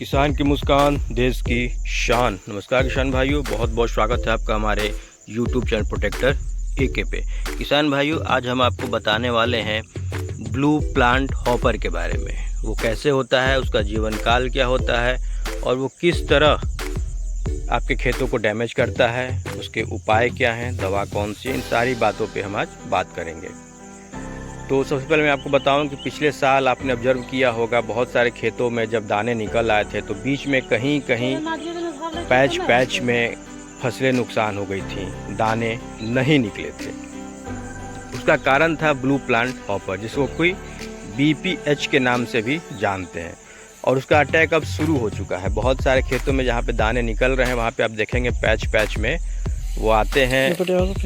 किसान की मुस्कान देश की शान। नमस्कार किसान भाइयों, बहुत बहुत स्वागत है आपका हमारे YouTube चैनल प्रोटेक्टर AK पे। किसान भाइयों, आज हम आपको बताने वाले हैं ब्लू प्लांट हॉपर के बारे में। वो कैसे होता है, उसका जीवन काल क्या होता है और वो किस तरह आपके खेतों को डैमेज करता है, उसके उपाय क्या हैं, दवा कौन सी, इन सारी बातों पे हम आज बात करेंगे। तो सबसे पहले मैं आपको बताऊं कि पिछले साल आपने ऑब्जर्व किया होगा, बहुत सारे खेतों में जब दाने निकल आए थे तो बीच में कहीं कहीं पैच में फसलें नुकसान हो गई थी, दाने नहीं निकले थे। उसका कारण था ब्लू प्लांट हॉपर, जिसको कोई BPH के नाम से भी जानते हैं। और उसका अटैक अब शुरू हो चुका है। बहुत सारे खेतों में जहाँ पे दाने निकल रहे हैं वहाँ पे आप देखेंगे पैच में वो आते हैं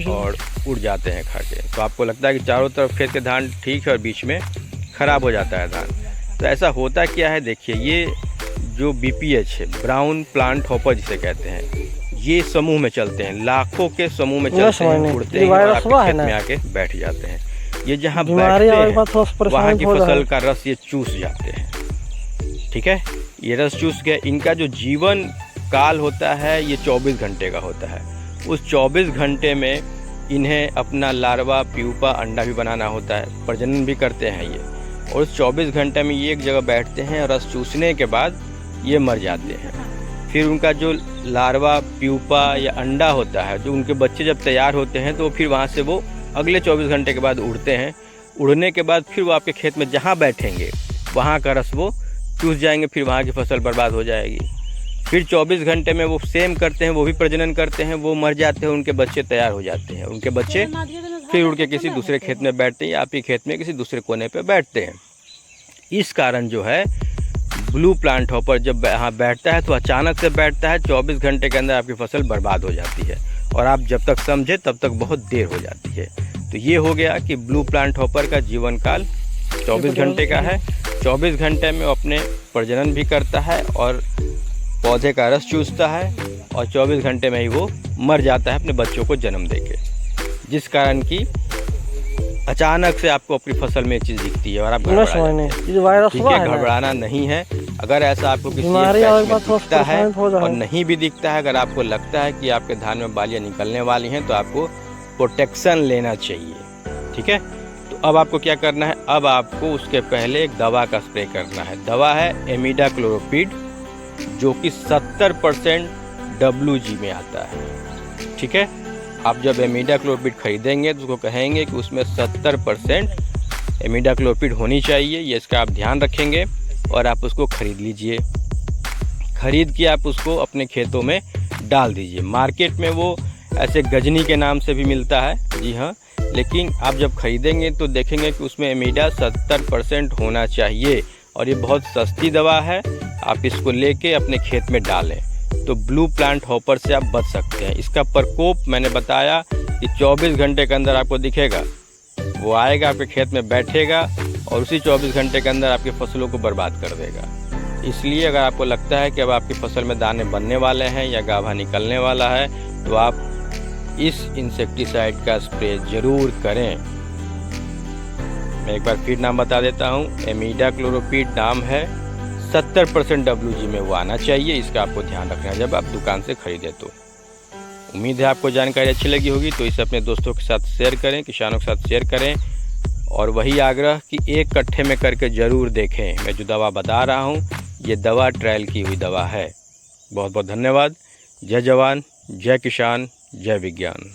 और उड़ जाते हैं खा के। तो आपको लगता है कि चारों तरफ खेत के धान ठीक है और बीच में ख़राब हो जाता है धान। तो ऐसा होता क्या है, देखिए, ये जो BPH है, ब्राउन प्लांट हॉपर जिसे कहते हैं, ये समूह में चलते हैं, लाखों के समूह में चलते हैं, उड़ते हैं और आपके खेत में आके बैठ जाते हैं। ये जहाँ बैठते हैं वहाँ की फसल का रस ये चूस जाते हैं। ठीक है, ये रस चूस के इनका जो जीवन काल होता है ये 24 घंटे का होता है। उस 24 घंटे में इन्हें अपना लार्वा, प्यूपा, अंडा भी बनाना होता है, प्रजनन भी करते हैं ये। और उस 24 घंटे में ये एक जगह बैठते हैं और रस चूसने के बाद ये मर जाते हैं। फिर उनका जो लार्वा, प्यूपा या अंडा होता है, जो उनके बच्चे जब तैयार होते हैं तो फिर वहाँ से वो अगले 24 घंटे के बाद उड़ते हैं। उड़ने के बाद फिर वो आपके खेत में जहाँ बैठेंगे वहाँ का रस वो चूस जाएंगे, फिर वहाँ की फसल बर्बाद हो जाएगी। फिर 24 घंटे में वो सेम करते हैं, वो भी प्रजनन करते हैं, वो मर जाते हैं, उनके बच्चे तैयार हो जाते हैं। उनके बच्चे फिर उड़ के किसी दूसरे खेत में बैठते हैं या आप ही खेत में किसी दूसरे कोने पे बैठते हैं। इस कारण जो है ब्लू प्लांट हॉपर जब यहाँ बैठता है तो अचानक से बैठता है, 24 घंटे के अंदर आपकी फसल बर्बाद हो जाती है और आप जब तक समझे तब तक बहुत देर हो जाती है। तो ये हो गया कि ब्लू प्लांट हॉपर का जीवन काल 24 घंटे का है। 24 घंटे में वो अपने प्रजनन भी करता है और पौधे का रस चूसता है और 24 घंटे में ही वो मर जाता है अपने बच्चों को जन्म देके। जिस कारण की अचानक से आपको अपनी फसल में एक चीज़ दिखती है और आप घबराना नहीं है। अगर ऐसा आपको किसी में दिखता है और नहीं भी दिखता है, अगर आपको लगता है कि आपके धान में बालियाँ निकलने वाली हैं तो आपको प्रोटेक्शन लेना चाहिए। ठीक है, तो अब आपको क्या करना है, अब आपको उसके पहले एक दवा का स्प्रे करना है। दवा है इमिडाक्लोप्रिड, जो कि 70% WG में आता है। ठीक है, आप जब इमिडाक्लोप्रिड खरीदेंगे तो उसको कहेंगे कि उसमें 70% इमिडाक्लोप्रिड होनी चाहिए। ये इसका आप ध्यान रखेंगे और आप उसको खरीद लीजिए। खरीद के आप उसको अपने खेतों में डाल दीजिए। मार्केट में वो ऐसे गजनी के नाम से भी मिलता है, जी हाँ, लेकिन आप जब खरीदेंगे तो देखेंगे कि उसमें इमिडा 70% होना चाहिए और ये बहुत सस्ती दवा है। आप इसको लेके अपने खेत में डालें तो ब्लू प्लांट हॉपर से आप बच सकते हैं। इसका प्रकोप मैंने बताया कि 24 घंटे के अंदर आपको दिखेगा, वो आएगा आपके खेत में बैठेगा और उसी 24 घंटे के अंदर आपकी फसलों को बर्बाद कर देगा। इसलिए अगर आपको लगता है कि अब आपकी फसल में दाने बनने वाले हैं या गाभा निकलने वाला है तो आप इस इंसेक्टिसाइड का स्प्रे जरूर करें। मैं एक बार फिर नाम बता देता हूँ, इमिडाक्लोप्रिड नाम है, 70% WG में वो आना चाहिए। इसका आपको ध्यान रखना है जब आप दुकान से खरीदें तो। उम्मीद है आपको जानकारी अच्छी लगी होगी, तो इसे अपने दोस्तों के साथ शेयर करें, किसानों के साथ शेयर करें और वही आग्रह कि एक कट्ठे में करके ज़रूर देखें। मैं जो दवा बता रहा हूँ ये दवा ट्रायल की हुई दवा है। बहुत बहुत धन्यवाद। जय जवान, जय किसान, जय विज्ञान।